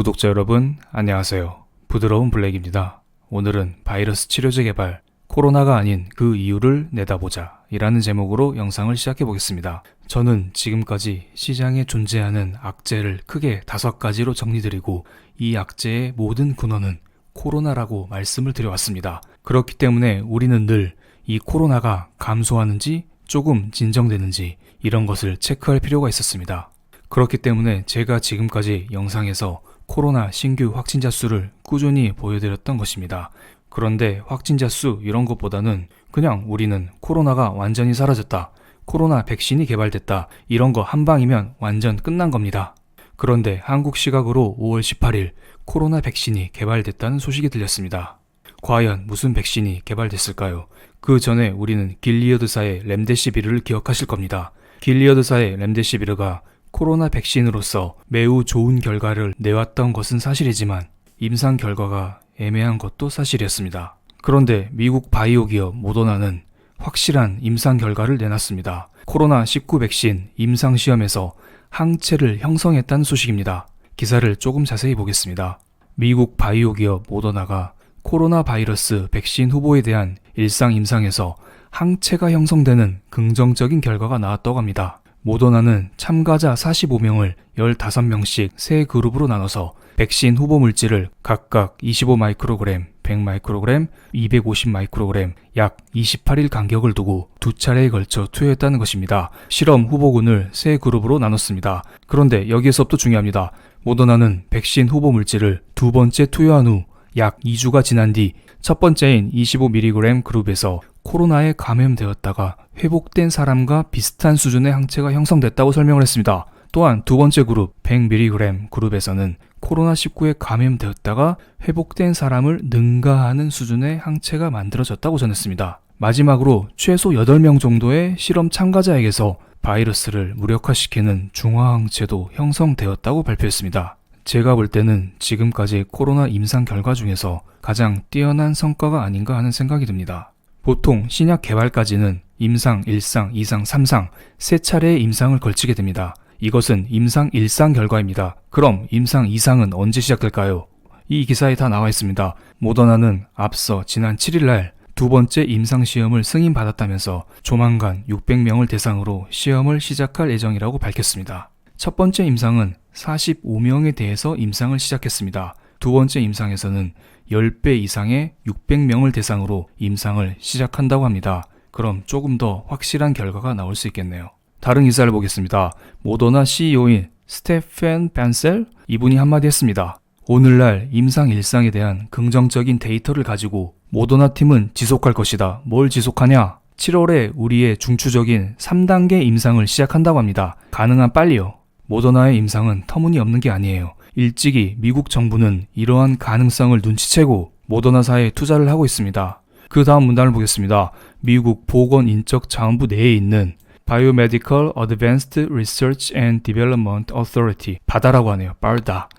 구독자 여러분, 안녕하세요. 부드러운 블랙입니다. 오늘은 바이러스 치료제 개발, 코로나가 아닌 그 이유를 내다보자 이라는 제목으로 영상을 시작해 보겠습니다. 저는 지금까지 시장에 존재하는 악재를 크게 5가지로 정리드리고 이 악재의 모든 근원은 코로나라고 말씀을 드려왔습니다. 그렇기 때문에 우리는 늘 이 코로나가 감소하는지 조금 진정되는지 이런 것을 체크할 필요가 있었습니다. 그렇기 때문에 제가 지금까지 영상에서 코로나 신규 확진자 수를 꾸준히 보여드렸던 것입니다. 그런데 확진자 수 이런 것보다는 그냥 우리는 코로나가 완전히 사라졌다, 코로나 백신이 개발됐다, 이런 거 한 방이면 완전 끝난 겁니다. 그런데 한국 시각으로 5월 18일 코로나 백신이 개발됐다는 소식이 들렸습니다. 과연 무슨 백신이 개발됐을까요? 그 전에 우리는 길리어드사의 렘데시비르를 기억하실 겁니다. 길리어드사의 렘데시비르가 코로나 백신으로서 매우 좋은 결과를 내왔던 것은 사실이지만 임상 결과가 애매한 것도 사실이었습니다. 그런데 미국 바이오 기업 모더나는 확실한 임상 결과를 내놨습니다. 코로나19 백신 임상 시험에서 항체를 형성했다는 소식입니다. 기사를 조금 자세히 보겠습니다. 미국 바이오 기업 모더나가 코로나 바이러스 백신 후보에 대한 일상 임상에서 항체가 형성되는 긍정적인 결과가 나왔다고 합니다. 모더나는 참가자 45명을 15명씩 세 그룹으로 나눠서 백신 후보 물질을 각각 25 마이크로그램, 100 마이크로그램, 250 마이크로그램 약 28일 간격을 두고 두 차례에 걸쳐 투여했다는 것입니다. 실험 후보군을 세 그룹으로 나눴습니다. 그런데 여기에서부터 중요합니다. 모더나는 백신 후보 물질을 두 번째 투여한 후 약 2주가 지난 뒤 첫 번째인 25mg 그룹에서 코로나에 감염되었다가 회복된 사람과 비슷한 수준의 항체가 형성됐다고 설명을 했습니다. 또한 두 번째 그룹 100mg 그룹에서는 코로나19에 감염되었다가 회복된 사람을 능가하는 수준의 항체가 만들어졌다고 전했습니다. 마지막으로 최소 8명 정도의 실험 참가자에게서 바이러스를 무력화시키는 중화항체도 형성되었다고 발표했습니다. 제가 볼 때는 지금까지 코로나 임상 결과 중에서 가장 뛰어난 성과가 아닌가 하는 생각이 듭니다. 보통 신약 개발까지는 임상 1상, 2상, 3상 세 차례의 임상을 걸치게 됩니다. 이것은 임상 1상 결과입니다. 그럼 임상 2상은 언제 시작될까요? 이 기사에 다 나와 있습니다. 모더나는 앞서 지난 7일날 두 번째 임상 시험을 승인받았다면서 조만간 600명을 대상으로 시험을 시작할 예정이라고 밝혔습니다. 첫 번째 임상은 45명에 대해서 임상을 시작했습니다. 두 번째 임상에서는 10배 이상의 600명을 대상으로 임상을 시작한다고 합니다. 그럼 조금 더 확실한 결과가 나올 수 있겠네요. 다른 기사를 보겠습니다. 모더나 CEO인 스테펜 벤셀, 이분이 한마디 했습니다. 오늘날 임상 1상에 대한 긍정적인 데이터를 가지고 모더나 팀은 지속할 것이다. 뭘 지속하냐? 7월에 우리의 중추적인 3단계 임상을 시작한다고 합니다. 가능한 빨리요. 모더나의 임상은 터무니없는 게 아니에요. 일찍이 미국 정부는 이러한 가능성을 눈치채고 모더나사에 투자를 하고 있습니다. 그 다음 문단을 보겠습니다. 미국 보건인적자원부 내에 있는 Biomedical Advanced Research and Development Authority, 바다라고 하네요.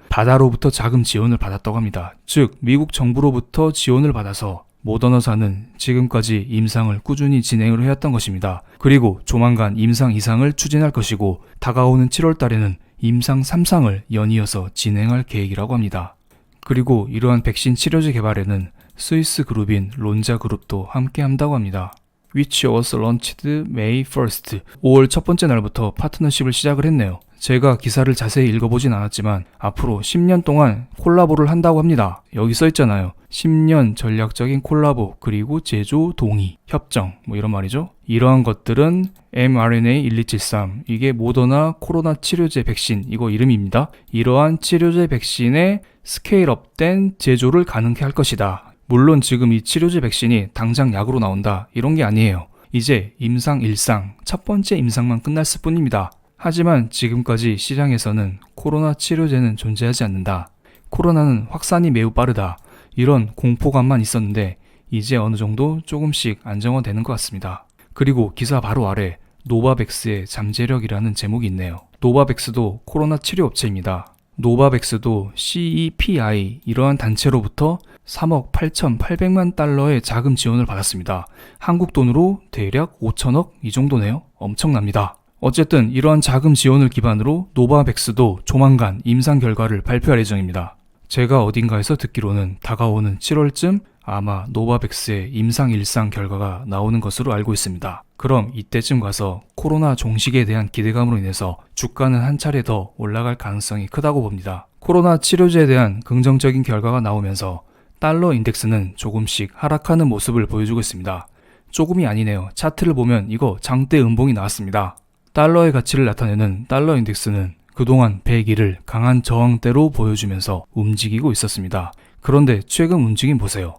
바다로부터 자금 지원을 받았다고 합니다. 즉 미국 정부로부터 지원을 받아서 모더나사는 지금까지 임상을 꾸준히 진행을 해왔던 것입니다. 그리고 조만간 임상 2상을 추진할 것이고 다가오는 7월 달에는 임상 3상을 연이어서 진행할 계획이라고 합니다. 그리고 이러한 백신 치료제 개발에는 스위스 그룹인 론자 그룹도 함께 한다고 합니다. Which was launched May 1st. 5월 첫 번째 날부터 파트너십을 시작을 했네요. 제가 기사를 자세히 읽어보진 않았지만 앞으로 10년 동안 콜라보를 한다고 합니다. 여기 써있잖아요. 10년 전략적인 콜라보 그리고 제조 동의, 협정 이런 말이죠. 이러한 것들은 mRNA-1273, 이게 모더나 코로나 치료제 백신, 이거 이름입니다. 이러한 치료제 백신의 스케일업된 제조를 가능케 할 것이다. 물론 지금 이 치료제 백신이 당장 약으로 나온다 이런 게 아니에요. 이제 임상 1상, 첫 번째 임상만 끝났을 뿐입니다. 하지만 지금까지 시장에서는 코로나 치료제는 존재하지 않는다, 코로나는 확산이 매우 빠르다, 이런 공포감만 있었는데 이제 어느 정도 조금씩 안정화되는 것 같습니다. 그리고 기사 바로 아래 노바백스의 잠재력이라는 제목이 있네요. 노바백스도 코로나 치료 업체입니다. 노바백스도 CEPI 이러한 단체로부터 3억 8,800만 달러의 자금 지원을 받았습니다. 한국 돈으로 대략 5천억 이 정도네요. 엄청납니다. 어쨌든 이러한 자금 지원을 기반으로 노바백스도 조만간 임상 결과를 발표할 예정입니다. 제가 어딘가에서 듣기로는 다가오는 7월쯤 아마 노바백스의 임상 1상 결과가 나오는 것으로 알고 있습니다. 그럼 이때쯤 가서 코로나 종식에 대한 기대감으로 인해서 주가는 한 차례 더 올라갈 가능성이 크다고 봅니다. 코로나 치료제에 대한 긍정적인 결과가 나오면서 달러 인덱스는 조금씩 하락하는 모습을 보여주고 있습니다. 조금이 아니네요. 차트를 보면 이거 장대 음봉이 나왔습니다. 달러의 가치를 나타내는 달러 인덱스는 그동안 100일을 강한 저항대로 보여주면서 움직이고 있었습니다. 그런데 최근 움직임 보세요.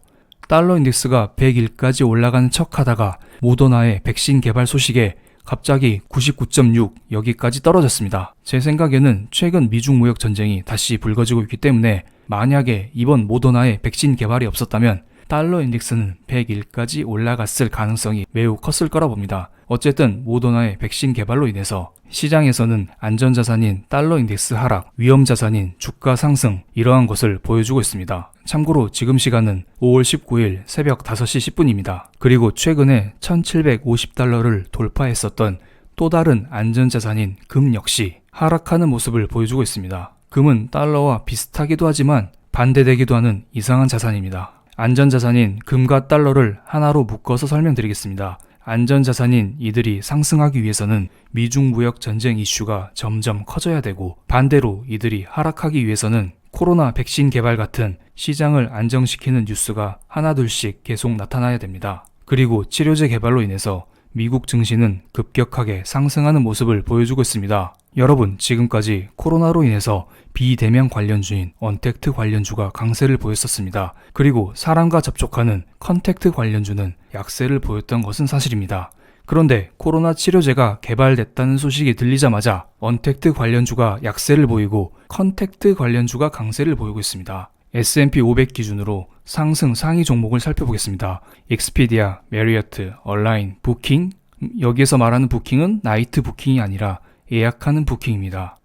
달러 인덱스가 100일까지 올라가는 척하다가 모더나의 백신 개발 소식에 갑자기 99.6 여기까지 떨어졌습니다. 제 생각에는 최근 미중 무역 전쟁이 다시 불거지고 있기 때문에 만약에 이번 모더나의 백신 개발이 없었다면 달러 인덱스는 100일까지 올라갔을 가능성이 매우 컸을 거라 봅니다. 어쨌든 모더나의 백신 개발로 인해서 시장에서는 안전자산인 달러 인덱스 하락, 위험자산인 주가 상승 이러한 것을 보여주고 있습니다. 참고로 지금 시간은 5월 19일 새벽 5시 10분입니다. 그리고 최근에 1750달러를 돌파했었던 또 다른 안전자산인 금 역시 하락하는 모습을 보여주고 있습니다. 금은 달러와 비슷하기도 하지만 반대되기도 하는 이상한 자산입니다. 안전자산인 금과 달러를 하나로 묶어서 설명드리겠습니다. 안전자산인 이들이 상승하기 위해서는 미중 무역 전쟁 이슈가 점점 커져야 되고 반대로 이들이 하락하기 위해서는 코로나 백신 개발 같은 시장을 안정시키는 뉴스가 하나둘씩 계속 나타나야 됩니다. 그리고 치료제 개발로 인해서 미국 증시는 급격하게 상승하는 모습을 보여주고 있습니다. 여러분, 지금까지 코로나로 인해서 비대면 관련주인 언택트 관련주가 강세를 보였었습니다. 그리고 사람과 접촉하는 컨택트 관련주는 약세를 보였던 것은 사실입니다. 그런데 코로나 치료제가 개발됐다는 소식이 들리자마자 언택트 관련주가 약세를 보이고 컨택트 관련주가 강세를 보이고 있습니다. S&P 500 기준으로 상승 상위 종목을 살펴보겠습니다. 익스피디아, 메리어트, 얼라인, 부킹. 여기에서 말하는 부킹은 나이트 부킹이 아니라 예약하는 부킹입니다.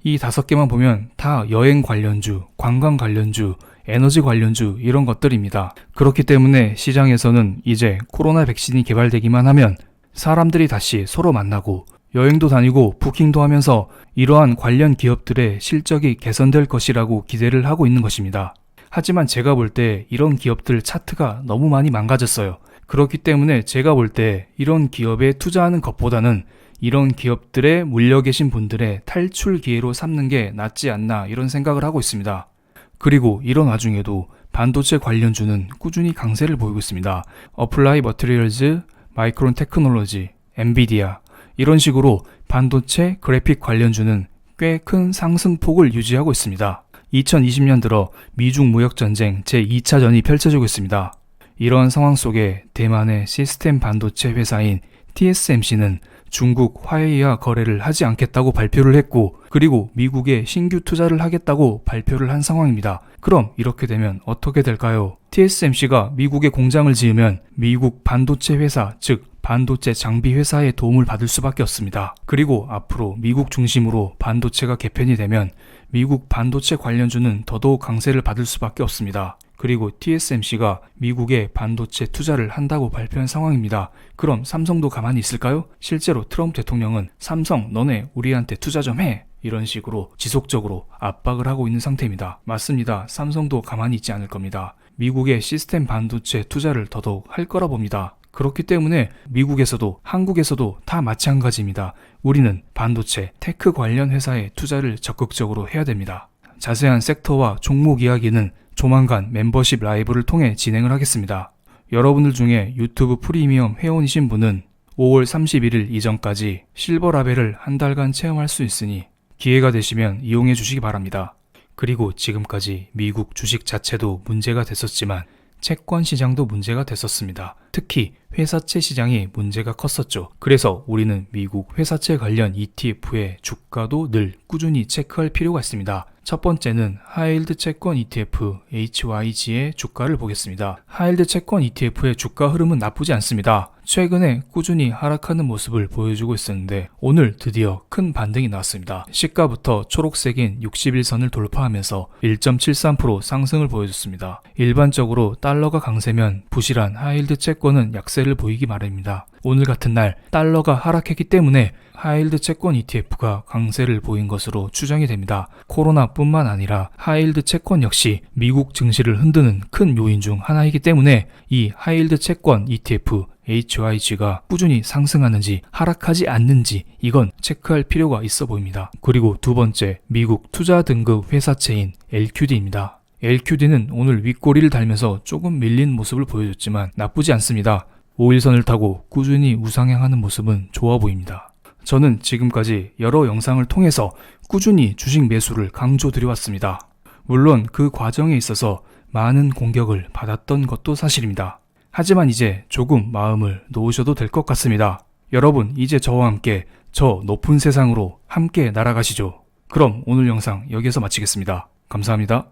이 5개만 보면 다 여행 관련주, 관광 관련주, 에너지 관련주 이런 것들입니다. 그렇기 때문에 시장에서는 이제 코로나 백신이 개발되기만 하면 사람들이 다시 서로 만나고 여행도 다니고 부킹도 하면서 이러한 관련 기업들의 실적이 개선될 것이라고 기대를 하고 있는 것입니다. 하지만 제가 볼 때 이런 기업들 차트가 너무 많이 망가졌어요. 그렇기 때문에 제가 볼 때 이런 기업에 투자하는 것보다는 이런 기업들에 물려 계신 분들의 탈출 기회로 삼는 게 낫지 않나 이런 생각을 하고 있습니다. 그리고 이런 와중에도 반도체 관련주는 꾸준히 강세를 보이고 있습니다. 어플라이 머티리얼즈, 마이크론 테크놀로지, 엔비디아 이런 식으로 반도체 그래픽 관련주는 꽤 큰 상승폭을 유지하고 있습니다. 2020년 들어 미중 무역 전쟁 제2차전이 펼쳐지고 있습니다. 이러한 상황 속에 대만의 시스템 반도체 회사인 TSMC는 중국 화웨이와 거래를 하지 않겠다고 발표를 했고 그리고 미국에 신규 투자를 하겠다고 발표를 한 상황입니다. 그럼 이렇게 되면 어떻게 될까요? TSMC가 미국에 공장을 지으면 미국 반도체 회사, 즉 반도체 장비 회사의 도움을 받을 수밖에 없습니다. 그리고 앞으로 미국 중심으로 반도체가 개편이 되면 미국 반도체 관련주는 더더욱 강세를 받을 수밖에 없습니다. 그리고 TSMC가 미국에 반도체 투자를 한다고 발표한 상황입니다. 그럼 삼성도 가만히 있을까요? 실제로 트럼프 대통령은 삼성 너네 우리한테 투자 좀 해! 이런 식으로 지속적으로 압박을 하고 있는 상태입니다. 맞습니다. 삼성도 가만히 있지 않을 겁니다. 미국의 시스템 반도체 투자를 더더욱 할 거라 봅니다. 그렇기 때문에 미국에서도 한국에서도 다 마찬가지입니다. 우리는 반도체, 테크 관련 회사에 투자를 적극적으로 해야 됩니다. 자세한 섹터와 종목 이야기는 조만간 멤버십 라이브를 통해 진행을 하겠습니다. 여러분들 중에 유튜브 프리미엄 회원이신 분은 5월 31일 이전까지 실버 라벨을 한 달간 체험할 수 있으니 기회가 되시면 이용해 주시기 바랍니다. 그리고 지금까지 미국 주식 자체도 문제가 됐었지만 채권 시장도 문제가 됐었습니다. 특히 회사채 시장이 문제가 컸었죠. 그래서 우리는 미국 회사채 관련 ETF의 주가도 늘 꾸준히 체크할 필요가 있습니다. 첫 번째는 하이힐드 채권 ETF HYG의 주가를 보겠습니다. 하이힐드 채권 ETF의 주가 흐름은 나쁘지 않습니다. 최근에 꾸준히 하락하는 모습을 보여주고 있었는데 오늘 드디어 큰 반등이 나왔습니다. 시가부터 초록색인 61선을 돌파하면서 1.73% 상승을 보여줬습니다. 일반적으로 달러가 강세면 부실한 하이힐드 채권 채권은 약세를 보이기 마련입니다. 오늘 같은 날 달러가 하락했기 때문에 하이힐드 채권 ETF가 강세를 보인 것으로 추정이 됩니다. 코로나뿐만 아니라 하이힐드 채권 역시 미국 증시를 흔드는 큰 요인 중 하나이기 때문에 이 하이힐드 채권 ETF HYG가 꾸준히 상승하는지 하락하지 않는지 이건 체크할 필요가 있어 보입니다. 그리고 두 번째, 미국 투자 등급 회사채인 LQD입니다. LQD는 오늘 윗꼬리를 달면서 조금 밀린 모습을 보여줬지만 나쁘지 않습니다. 5일선을 타고 꾸준히 우상향하는 모습은 좋아 보입니다. 저는 지금까지 여러 영상을 통해서 꾸준히 주식 매수를 강조드려왔습니다. 물론 그 과정에 있어서 많은 공격을 받았던 것도 사실입니다. 하지만 이제 조금 마음을 놓으셔도 될 것 같습니다. 여러분, 이제 저와 함께 저 높은 세상으로 함께 날아가시죠. 그럼 오늘 영상 여기서 마치겠습니다. 감사합니다.